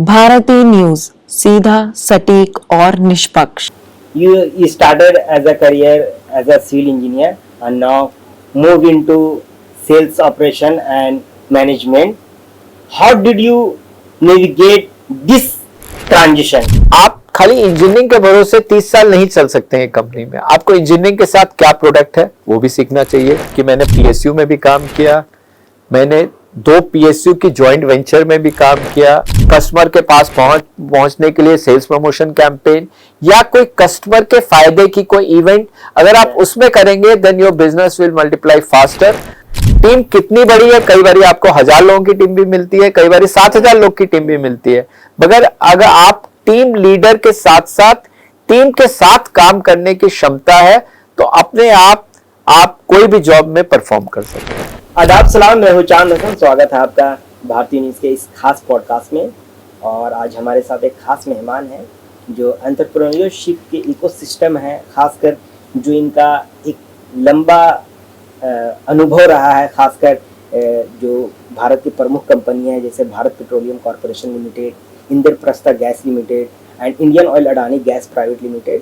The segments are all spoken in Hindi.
भारती न्यूज, सीधा, सटीक और निष्पक्ष। You started as a career as a civil engineer and now move into sales operation and management. How did you navigate this transition? आप खाली इंजीनियरिंग के भरोसे 30 साल नहीं चल सकते हैं कंपनी में। आपको इंजीनियरिंग के साथ क्या प्रोडक्ट है वो भी सीखना चाहिए कि मैंने पीएसयू में भी काम किया, मैंने 2 पीएसयू की जॉइंट वेंचर में भी काम किया, कस्टमर के पास पहुंचने के लिए सेल्स प्रमोशन कैंपेन या कोई कस्टमर के फायदे की कोई इवेंट, अगर आप उसमें करेंगे then your business will multiply faster. Team कितनी बड़ी है, कई बार आपको 1000 लोगों की टीम भी मिलती है, कई बार 7000 लोग की टीम भी मिलती है, मगर अगर आप टीम लीडर के साथ साथ टीम के साथ काम करने की क्षमता है तो अपने आप कोई भी जॉब में परफॉर्म कर सकते हैं। आदाब सलाम, मैं हूं चांद हसन। स्वागत है आपका भारतीय न्यूज़ के इस खास पॉडकास्ट में। और आज हमारे साथ एक खास मेहमान है जो एंटरप्रेन्योरशिप के इकोसिस्टम है, खासकर जो इनका एक लंबा अनुभव रहा है, खासकर जो भारत की प्रमुख कंपनियां हैं जैसे Bharat petroleum corporation limited, Indraprastha gas limited and Indian oil Adani gas private limited.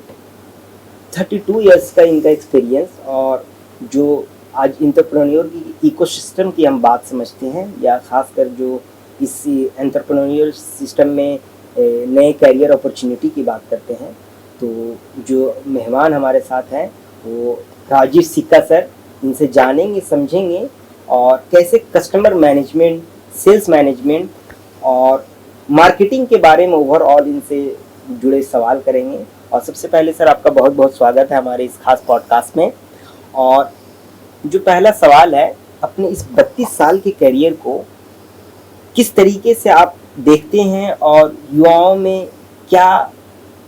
32 years का इनका एक्सपीरियंस, और जो आज एंटरप्रेन्योर की इकोसिस्टम की हम बात समझते हैं या खासकर जो इस एंटरप्रेन्योर सिस्टम में नए करियर अपॉर्चुनिटी की बात करते हैं, तो जो मेहमान हमारे साथ हैं वो राजीव सिक्का सर। इनसे जानेंगे, समझेंगे और कैसे कस्टमर मैनेजमेंट, सेल्स मैनेजमेंट और मार्केटिंग के बारे में ओवरऑल इनसे जुड़े सवाल करेंगे। और सबसे पहले सर आपका बहुत बहुत स्वागत है हमारे इस खास पॉडकास्ट में। और जो पहला सवाल है, अपने इस 32 साल के करियर को किस तरीके से आप देखते हैं और युवाओं में क्या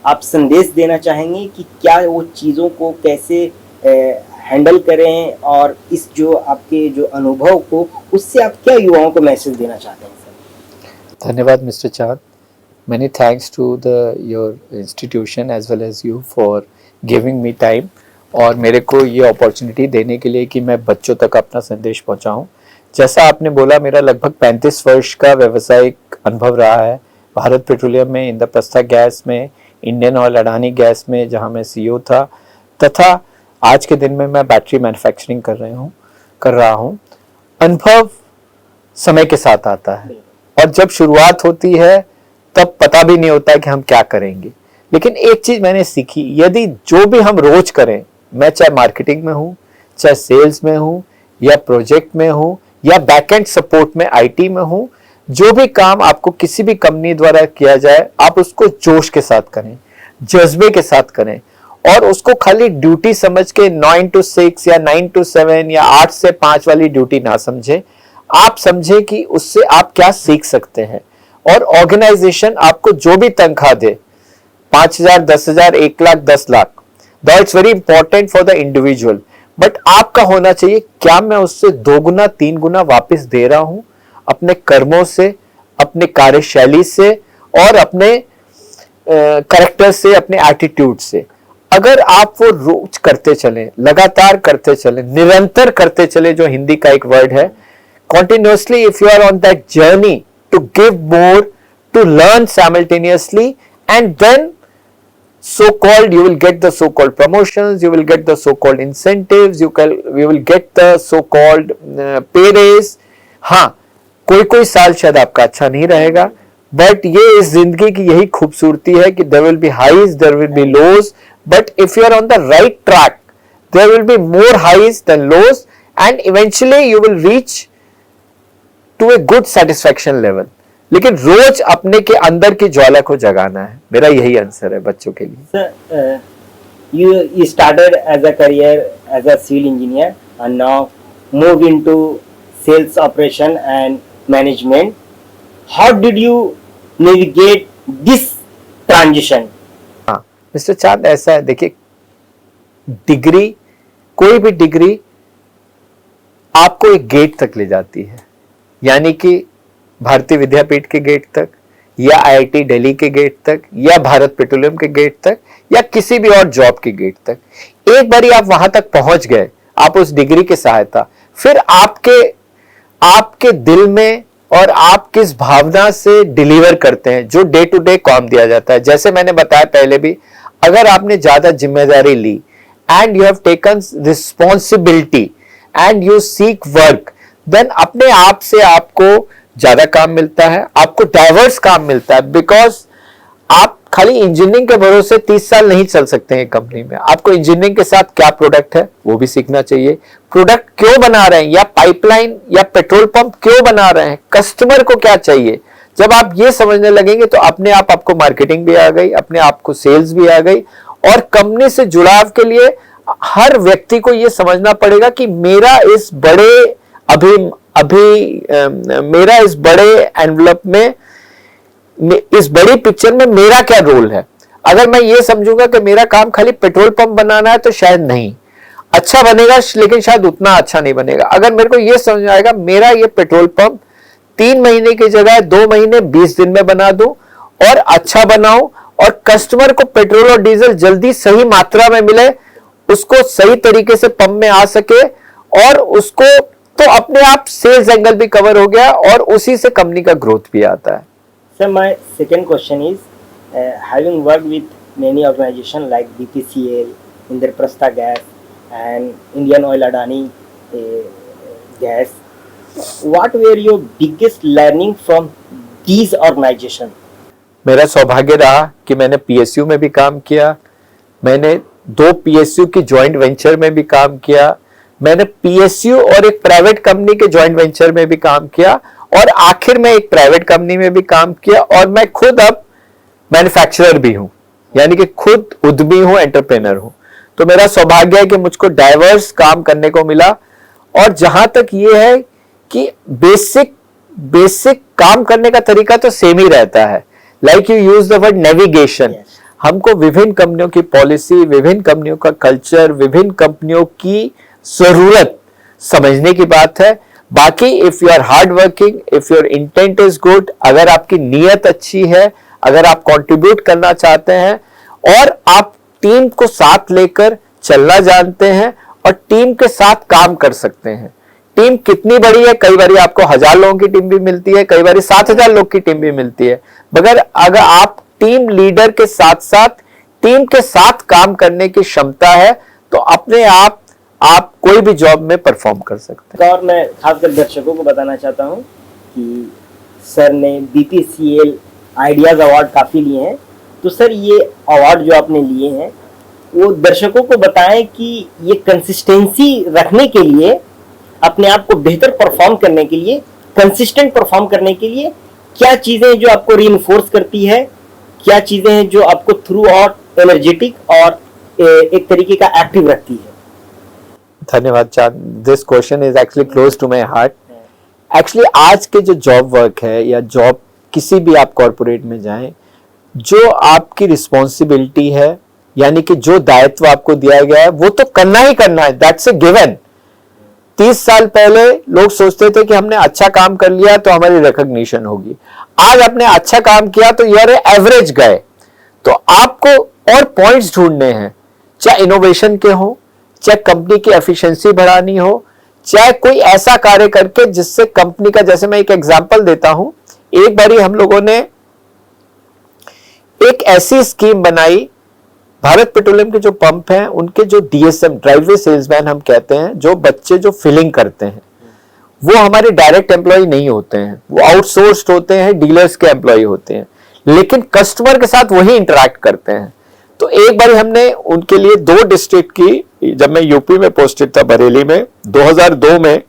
आप संदेश देना चाहेंगे कि क्या वो चीज़ों को कैसे हैंडल करें, और इस जो आपके जो अनुभव को उससे आप क्या युवाओं को मैसेज देना चाहते हैं सर? धन्यवाद मिस्टर चांद। Many thanks to your institution as well as you for giving me time और मेरे को ये अपॉर्चुनिटी देने के लिए कि मैं बच्चों तक अपना संदेश पहुंचाऊं। जैसा आपने बोला, मेरा लगभग 35 वर्ष का व्यावसायिक अनुभव रहा है भारत पेट्रोलियम में, इंद्रप्रस्थ गैस में, इंडियन ऑयल अडानी गैस में जहां मैं सीईओ था, तथा आज के दिन में मैं बैटरी मैन्युफैक्चरिंग कर रहा हूँ। अनुभव समय के साथ आता है और जब शुरुआत होती है तब पता भी नहीं होता कि हम क्या करेंगे, लेकिन एक चीज मैंने सीखी, यदि जो भी हम रोज करें, मैं चाहे मार्केटिंग में हूं, चाहे सेल्स में हूं या प्रोजेक्ट में हूं या बैकएंड सपोर्ट में आईटी में हूं, जो भी काम आपको किसी भी कंपनी द्वारा किया जाए आप उसको जोश के साथ करें, जज्बे के साथ करें और उसको खाली ड्यूटी समझ के 9 to 6 या 9 to 7 या 8 से 5 वाली ड्यूटी ना समझे। आप समझे कि उससे आप क्या सीख सकते हैं और ऑर्गेनाइजेशन आपको जो भी तनख्वाह दे, 5000, 10,000, 1 lakh, 10 lakh, that's very important for the individual, but आपका होना चाहिए क्या मैं उससे 2 गुना 3 गुना वापस दे रहा हूं अपने कर्मों से, अपने कार्यशैली से और अपने कैरेक्टर से, अपने एटीट्यूड से। अगर आप वो रोज करते चले, लगातार करते चले, निरंतर करते चले, जो हिंदी का एक वर्ड है, continuously, if you are on that journey to give more, to learn simultaneously, and then so-called you will get the so-called promotions, you will get the so-called incentives, you will get the so-called pay raise. हाँ, कोई साल शायद आपका अच्छा नहीं रहेगा, बट ये इस जिंदगी की यही खूबसूरती है कि there will be highs, there will be lows, but if you are on the right track, there will be more highs than lows, and eventually you will reach to a good satisfaction level. लेकिन रोज अपने के अंदर की ज्वाला को जगाना है, मेरा यही आंसर है बच्चों के लिए। Sir, you started as a career as a civil engineer and now move into sales operation and management. How did you navigate this transition? हाँ मिस्टर चांद, ऐसा है, देखिए डिग्री, कोई भी डिग्री आपको एक गेट तक ले जाती है, यानी कि भारतीय विद्यापीठ के गेट तक या आईआईटी दिल्ली के गेट तक या भारत पेट्रोलियम के गेट तक या किसी भी और जॉब के गेट तक। एक बारी आप वहां तक पहुंच गए, आप उस डिग्री की सहायता, फिर आपके दिल में और आप किस भावना से डिलीवर करते हैं जो डे टू डे काम दिया जाता है। जैसे मैंने बताया पहले भी, अगर आपने ज्यादा जिम्मेदारी ली and you have taken responsibility and you seek work, then अपने आप से आपको ज्यादा काम मिलता है, आपको डाइवर्स काम मिलता है। बिकॉज आप खाली इंजीनियरिंग के भरोसे 30 साल नहीं चल सकते हैं कंपनी में। आपको इंजीनियरिंग के साथ क्या प्रोडक्ट है वो भी सीखना चाहिए, प्रोडक्ट क्यों बना रहे हैं, या पाइपलाइन या पेट्रोल पंप क्यों बना रहे हैं, कस्टमर को क्या चाहिए। जब आप ये समझने लगेंगे तो अपने आप आपको मार्केटिंग भी आ गई, अपने आप को सेल्स भी आ गई। और कंपनी से जुड़ाव के लिए हर व्यक्ति को ये समझना पड़ेगा कि मेरा इस बड़े एनवलप में, इस बड़ी पिक्चर में मेरा क्या रोल है। अगर मैं ये समझूंगा कि मेरा काम खाली पेट्रोल पंप बनाना है तो शायद नहीं अच्छा बनेगा, लेकिन शायद उतना अच्छा नहीं बनेगा। अगर मेरे को ये समझ आएगा मेरा ये पेट्रोल पंप 3 महीने की जगह 2 महीने 20 दिन में बना दूं और अच्छा बनाऊं, और कस्टमर को पेट्रोल और डीजल जल्दी सही मात्रा में मिले, उसको सही तरीके से पंप में आ सके, और उसको तो अपने आप सेल्स एंगल भी कवर हो गया और उसी से कंपनी का ग्रोथ भी आता है। Sir, my second question is, having worked with many organizations like BPCL, Indraprastha Gas, and Indian Oil Adani Gas, what were your biggest learning from these organizations? मेरा सौभाग्य रहा कि मैंने पीएसयू में भी काम किया, मैंने 2 पीएसयू की जॉइंट वेंचर में भी काम किया, मैंने पीएसयू और एक प्राइवेट कंपनी के जॉइंट वेंचर में भी काम किया, और आखिर में एक प्राइवेट कंपनी में भी काम किया, और मैं खुद अब मैन्युफैक्चरर भी हूं, यानी कि खुद उद्यमी हूं, एंटरप्रेनर हूं। तो मेरा सौभाग्य है कि मुझको डाइवर्स काम करने को मिला। और जहां तक ये है कि बेसिक काम करने का तरीका तो सेम ही रहता है। Like you use the word navigation. हमको विभिन्न कंपनियों की पॉलिसी, विभिन्न कंपनियों का कल्चर, विभिन्न कंपनियों की जरूरत समझने की बात है। बाकी if you are hard working, if your intent is good, अगर आपकी नीयत अच्छी है, अगर आप कंट्रीब्यूट करना चाहते हैं और आप टीम को साथ लेकर चलना जानते हैं और टीम के साथ काम कर सकते हैं। टीम कितनी बड़ी है, कई बार आपको 1000 लोगों की टीम भी मिलती है, कई बार 7000 लोग की टीम भी मिलती है, मगर अगर आप टीम लीडर के साथ साथ टीम के साथ काम करने की क्षमता है तो अपने आप कोई भी जॉब में परफॉर्म कर सकते हैं। और मैं खासकर दर्शकों को बताना चाहता हूं कि सर ने BPCL आइडियाज अवार्ड काफी लिए हैं। तो सर ये अवार्ड जो आपने लिए हैं वो दर्शकों को बताएं कि ये कंसिस्टेंसी रखने के लिए, अपने आप को बेहतर परफॉर्म करने के लिए, कंसिस्टेंट परफॉर्म करने के लिए क्या चीजें जो आपको रीइंफोर्स करती है, क्या चीजें हैं जो आपको थ्रू आउट एनर्जेटिक और एक तरीके का एक्टिव रखती है। धन्यवाद Chand, this question is actually close to my heart. Actually आज के जो जॉब वर्क है या जॉब किसी भी आप कॉर्पोरेट में जाएं, जो आपकी रिस्पॉन्सिबिलिटी है यानी कि जो दायित्व आपको दिया गया है वो तो करना ही करना है, दैट्स ए गिवन। 30 साल पहले लोग सोचते थे कि हमने अच्छा काम कर लिया तो हमारी रिकॉग्निशन होगी। आज आपने अच्छा काम किया तो यार एवरेज गए, तो आपको और पॉइंट्स ढूंढने हैं, चाहे इनोवेशन के हो, चाहे कंपनी की एफिशिएंसी बढ़ानी हो, चाहे कोई ऐसा कार्य करके जिससे कंपनी का, जैसे मैं एक एग्जांपल देता हूं, एक बारी हम लोगों ने एक ऐसी स्कीम बनाई, भारत पेट्रोलियम के जो पंप हैं उनके जो DSM ड्राइववे सेल्समैन हम कहते हैं, जो बच्चे जो फिलिंग करते हैं वो हमारे डायरेक्ट एम्प्लॉय नहीं होते हैं, वो आउटसोर्स्ड होते हैं, डीलर्स के एम्प्लॉय होते हैं, लेकिन कस्टमर के साथ वही इंटरैक्ट करते हैं। तो एक बार हमने उनके लिए 2 डिस्ट्रिक्ट की, जब मैं यूपी में पोस्टेड था बरेली में, 2002 में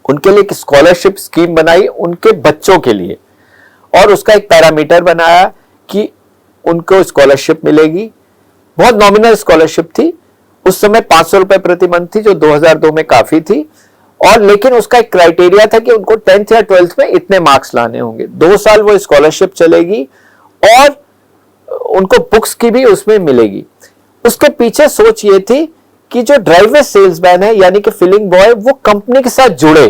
उनके लिए एक स्कॉलरशिप स्कीम बनाई उनके बच्चों के लिए, और उसका एक पैरामीटर बनाया कि उनको स्कॉलरशिप मिलेगी। बहुत नॉमिनल स्कॉलरशिप थी, उस समय 500 रुपए प्रति मंथ थी, जो 2002 में काफी थी, और लेकिन उसका एक क्राइटेरिया था कि उनको 10th या 12th में इतने मार्क्स लाने होंगे। 2 साल वो स्कॉलरशिप चलेगी और उनको बुक्स की भी उसमें मिलेगी। उसके पीछे सोच ये थी कि जो ड्राइवर सेल्समैन है यानी कि फिलिंग बॉय, वो कंपनी के साथ जुड़े,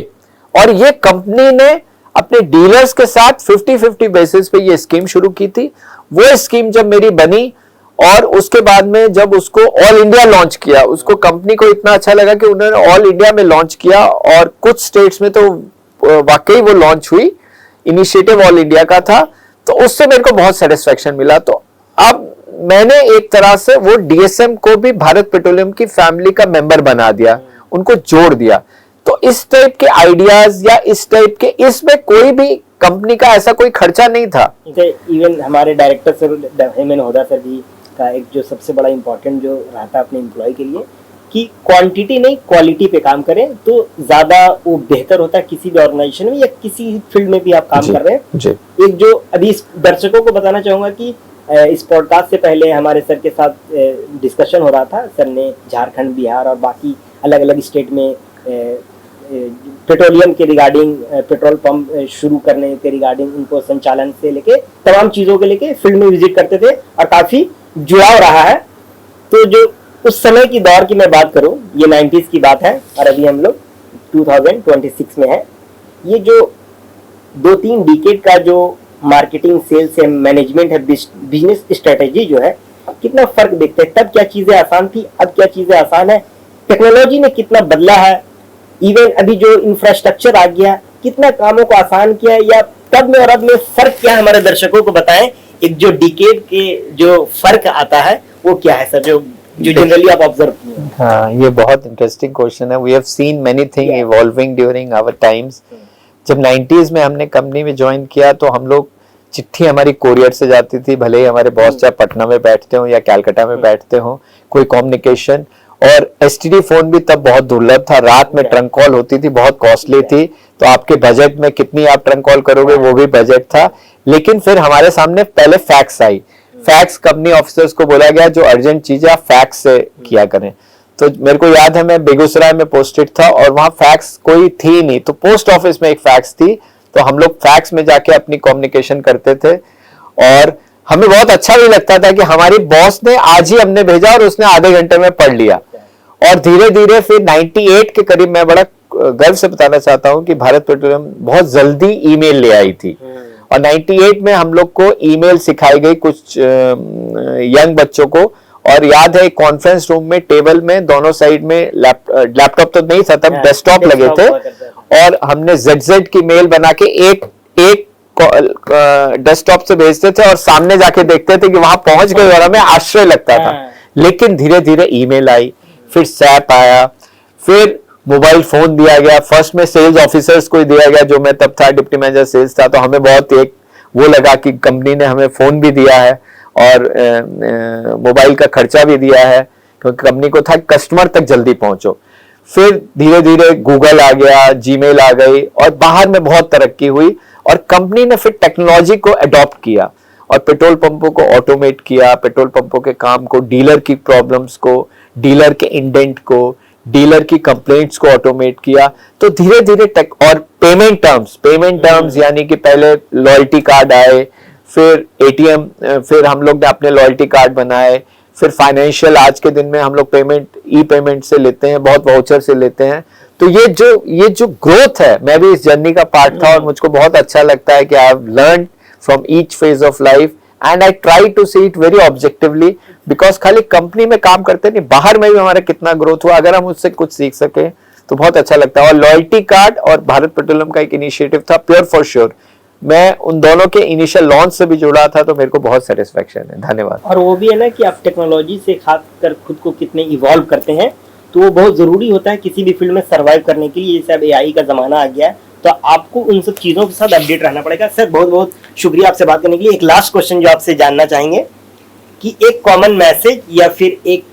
और ये कंपनी ने अपने डीलर्स के साथ 50-50 बेसिस पे ये स्कीम शुरू की थी। वो स्कीम जब मेरी बनी और उसके बाद में जब उसको ऑल इंडिया लॉन्च किया, उसको कंपनी को इतना अच्छा लगा कि उन्होंने ऑल इंडिया में लॉन्च किया, और कुछ स्टेट्स में तो वाकई वो लॉन्च हुई, इनिशिएटिव ऑल इंडिया का था, तो उससे मेरे को बहुत सेटिस्फेक्शन मिला। तो अब मैंने एक तरह से वो डीएसएम को भी भारत पेट्रोलियम की फैमिली का मेंबर बना दिया, उनको जोड़ दिया। तो इस टाइप के आइडियाज या इस टाइप के, इसमें कोई भी कंपनी का ऐसा कोई खर्चा नहीं था। इवन हमारे डायरेक्टर सर हेमंत होदा सर भी का एक जो सबसे बड़ा इम्पोर्टेंट जो रहता है अपने एम्प्लॉय के लिए कि क्वांटिटी नहीं क्वालिटी पे काम करें तो ज्यादा वो बेहतर होता है किसी भी ऑर्गेनाइजेशन में या किसी फील्ड में भी आप काम कर रहे हैं जी। एक जो अभी इस दर्शकों को बताना चाहूंगा कि इस पॉडकास्ट से पहले हमारे सर के साथ डिस्कशन हो रहा था। सर ने झारखंड, बिहार और बाकी अलग अलग स्टेट में पेट्रोलियम के रिगार्डिंग, पेट्रोल पंप शुरू करने के रिगार्डिंग, उनको संचालन से लेके तमाम चीज़ों के लेके फील्ड में विजिट करते थे और काफ़ी जुड़ाव रहा है। तो जो उस समय की दौर की मैं बात करूं, ये 90s की बात है और अभी हम लोग 2026 में है। ये जो 2-3 डिकेड का जो मार्केटिंग, सेल्स है, मैनेजमेंट है, बिजनेस स्ट्रेटेजी जो है, कितना फर्क देखते हैं। तब क्या चीज़ें आसान थी, अब क्या चीज़ें आसान है, टेक्नोलॉजी ने कितना बदला है, इवन अभी जो इंफ्रास्ट्रक्चर आ गया कितना कामों को आसान किया है, या तब में और अब में फर्क क्या है, हमारे दर्शकों को बताएं। एक जो डिकेड के जो फर्क आता है वो क्या है सर, जो जनरली आप ऑब्जर्व किए? हाँ, ये बहुत इंटरेस्टिंग क्वेश्चन है। We have seen many thing evolving during our times. जब 90s में हमने कंपनी में ज्वाइन किया तो हम लोग, चिट्ठी हमारी कोरियर से जाती थी, भले ही हमारे बॉस चाहे पटना में बैठते हो या कलकत्ता में बैठते हो, कोई कम्युनिकेशन। और एसटीडी फोन भी तब बहुत दुर्लभ था, रात में ट्रंक कॉल होती थी, बहुत कॉस्टली थी, तो आपके बजट में कितनी आप ट्रंक कॉल करोगे वो भी बजट था। लेकिन फिर हमारे सामने पहले फैक्स आई, फैक्स कंपनी ऑफिसर्स को बोला गया जो अर्जेंट चीजें आप फैक्स से किया करें। तो मेरे को याद है मैं बेगूसराय में पोस्टेड था और वहां फैक्स कोई थी नहीं, तो पोस्ट ऑफिस में एक फैक्स थी, तो हम लोग फैक्स में जाके अपनी कम्युनिकेशन करते थे। और हमें बहुत अच्छा भी लगता था कि हमारी बॉस ने आज ही हमने भेजा और उसने आधे घंटे में पढ़ लिया। और धीरे धीरे फिर 98 के करीब, मैं बड़ा गर्व से बताना चाहता हूं कि भारत पेट्रोलियम बहुत जल्दी ईमेल ले आई थी। और 98 में हम लोग को ईमेल सिखाई गई कुछ यंग बच्चों को। और याद है कॉन्फ्रेंस रूम में टेबल में दोनों साइड में लैपटॉप तो नहीं था तब, डेस्कटॉप लगे थे, और हमने ZZ की मेल बना के एक डेस्कटॉप से भेजते थे और सामने जाके देखते थे कि वहां पहुंच गए, और हमें आश्चर्य लगता था। लेकिन धीरे धीरे ईमेल आई, फिर सैप आया, फिर मोबाइल फोन दिया गया। फर्स्ट में सेल्स ऑफिसर्स को ही दिया गया, जो मैं तब था डिप्टी मैनेजर सेल्स था, तो हमें बहुत एक वो लगा कि कंपनी ने हमें फोन भी दिया है और मोबाइल का खर्चा भी दिया है, क्योंकि कंपनी को था कस्टमर तक जल्दी पहुंचो। फिर धीरे धीरे गूगल आ गया, जीमेल आ गई, और बाहर में बहुत तरक्की हुई। और कंपनी ने फिर टेक्नोलॉजी को अडॉप्ट किया और पेट्रोल पंपों को ऑटोमेट किया, पेट्रोल पंपों के काम को, डीलर की प्रॉब्लम्स को, डीलर के इंडेंट को, डीलर की कंप्लेंट्स को ऑटोमेट किया। तो धीरे धीरे टेक और पेमेंट टर्म्स यानी कि पहले लॉयल्टी कार्ड आए, फिर एटीएम, फिर हम लोग ने अपने लॉयल्टी कार्ड बनाए, फिर फाइनेंशियल, आज के दिन में हम लोग पेमेंट ई पेमेंट से लेते हैं, बहुत वाउचर से लेते हैं। तो ये जो ग्रोथ है, मैं भी इस जर्नी का पार्ट था और मुझको बहुत अच्छा लगता है कि I have learned from each phase of life and I try to see it very objectively, because खाली कंपनी में काम करते नहीं, बाहर में भी हमारा कितना ग्रोथ हुआ, अगर हम उससे कुछ सीख सके तो बहुत अच्छा लगता है। और लॉयल्टी कार्ड और भारत पेट्रोलियम का एक इनिशिएटिव था प्योर फॉर श्योर, मैं उन दोनों के इनिशियल लॉन्च से भी जुड़ा था, तो मेरे को बहुत सेटिस्फेक्शन है। धन्यवाद। और वो भी है ना कि आप टेक्नोलॉजी से खासकर खुद को कितने इवॉल्व करते हैं, तो वो बहुत जरूरी होता है किसी भी फील्ड में सर्वाइव करने के लिए। जैसे अब AI का जमाना आ गया है, तो आपको उन सब चीजों के साथ अपडेट रहना पड़ेगा। सर बहुत बहुत शुक्रिया आपसे बात करने के लिए। एक लास्ट क्वेश्चन जो आपसे जानना चाहेंगे कि एक कॉमन मैसेज या फिर एक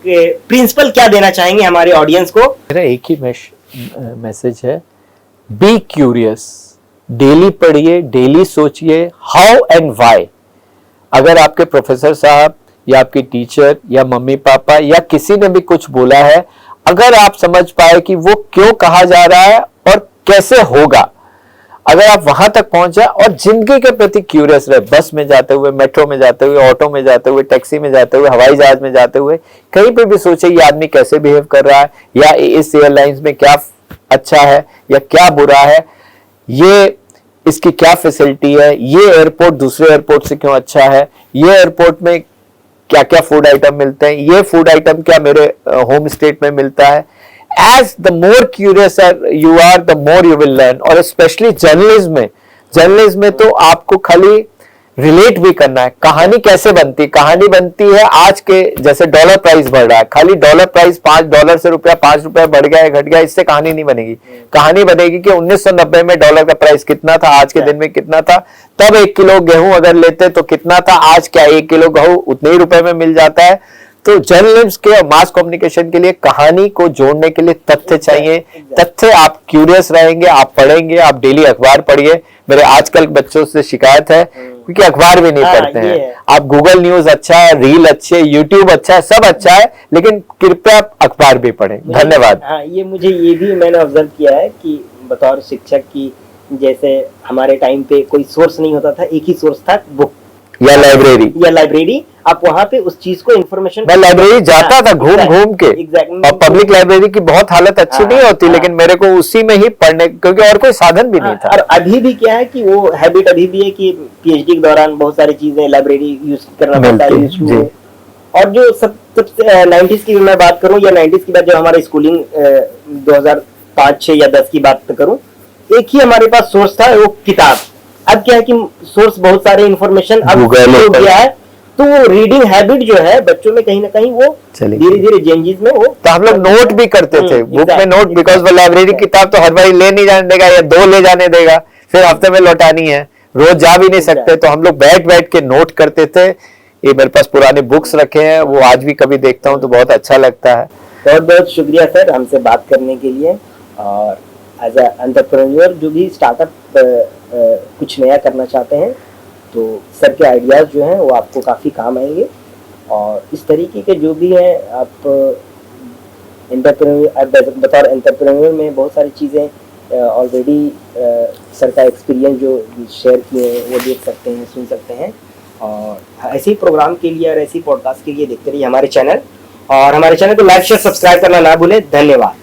प्रिंसिपल क्या देना चाहेंगे हमारे ऑडियंस को? मेरा एक ही मैसेज है, बी क्यूरियस, डेली पढ़िए, डेली सोचिए हाउ एंड व्हाई। अगर आपके प्रोफेसर साहब या आपकी टीचर या मम्मी पापा या किसी ने भी कुछ बोला है, अगर आप समझ पाए कि वो क्यों कहा जा रहा है और कैसे होगा, अगर आप वहां तक पहुंच जाए और जिंदगी के प्रति क्यूरियस रहे, बस में जाते हुए, मेट्रो में जाते हुए, ऑटो में जाते हुए, टैक्सी में जाते हुए, हवाई जहाज में जाते हुए, कहीं पे भी सोचे ये आदमी कैसे बिहेव कर रहा है, या इस एयरलाइंस में क्या अच्छा है या क्या बुरा है, ये इसकी क्या फैसिलिटी है, ये एयरपोर्ट दूसरे एयरपोर्ट से क्यों अच्छा है, ये एयरपोर्ट में क्या क्या फूड आइटम मिलते हैं, ये फूड आइटम क्या मेरे होम स्टेट में मिलता है। as the more curious you are, the more you will learn. और especially जर्नलिज्म में तो आपको खाली रिलेट भी करना है। कहानी कैसे बनती है आज के जैसे डॉलर प्राइस बढ़ रहा है, खाली डॉलर प्राइस $5 से रुपया $5 बढ़ गया है घट गया, इससे कहानी नहीं बनेगी। कहानी बनेगी कि 1990 में डॉलर का प्राइस कितना था, आज के दिन में कितना था, तब 1 किलो गेहूं अगर लेते तो कितना था, आज क्या 1 किलो गेहूं उतने ही रुपए में मिल जाता है। तो जर्नलिज्म के और मास कम्युनिकेशन के लिए कहानी को जोड़ने के लिए तथ्य चाहिए। तथ्य आप क्यूरियस रहेंगे, आप पढ़ेंगे, आप डेली अखबार पढ़िए। मेरे आजकल बच्चों से शिकायत है क्योंकि अखबार भी नहीं पढ़ते हैं। आप गूगल न्यूज अच्छा है, रील अच्छे, यूट्यूब अच्छा है, सब अच्छा है, लेकिन कृपया अखबार भी पढ़ें। धन्यवाद। ये भी मैंने ऑब्जर्व किया है कि बतौर शिक्षक की, जैसे हमारे टाइम पे कोई सोर्स नहीं होता था, एक ही सोर्स था बुक या लाइब्रेरी। आप वहाँ पे उस चीज को इन्फॉर्मेशन, मैं लाइब्रेरी जाता था घूम के। और पब्लिक लाइब्रेरी की बहुत हालत अच्छी नहीं होती, लेकिन मेरे को उसी में ही पढ़ने, क्योंकि और कोई साधन भी नहीं था। और अभी भी क्या है कि वो हैबिट अभी भी है कि पीएचडी के दौरान बहुत सारी चीजें लाइब्रेरी यूज करना पड़ता है। और जो सब 90s की मैं बात करूं या 90s की बात, जब हमारी स्कूलिंग 2005, 6 या 10 की बात करूं, एक ही हमारे पास सोर्स था, वो किताब। अब क्या है कि सोर्स बहुत सारे इन्फॉर्मेशन अब हो गया है, तो वो रीडिंग हैबिट जो है बच्चों में कहीं ना कहीं वो धीरे-धीरे चेंजेस में वो। तो हम लोग नोट भी करते थे, बुक में नोट, बिकॉज वो लाइब्रेरी किताब तो हर बार ले नहीं जाने देगा या 2 ले जाने देगा, फिर हफ्ते में लौटानी है, रोज जा भी नहीं सकते, तो हम लोग बैठ के नोट करते थे। ये मेरे पास पुराने बुक्स रखे हैं, वो आज भी कभी देखता हूँ तो बहुत अच्छा लगता है। बहुत बहुत शुक्रिया सर हमसे बात करने के लिए। और एज ए एंटरप्रेन्योर जो भी स्टार्टअप कुछ नया करना चाहते हैं, तो सर के आइडियाज़ जो हैं वो आपको काफ़ी काम आएंगे। और इस तरीके के जो भी हैं, आप बतौर एंटरप्रेन्योर में बहुत सारी चीज़ें ऑलरेडी सर का एक्सपीरियंस जो शेयर किए हैं वो देख सकते हैं, सुन सकते हैं। और ऐसे ही प्रोग्राम के लिए और ऐसी पॉडकास्ट के लिए देखते रहिए हमारे चैनल, और हमारे चैनल को लाइक शेयर सब्सक्राइब करना ना भूलें। धन्यवाद।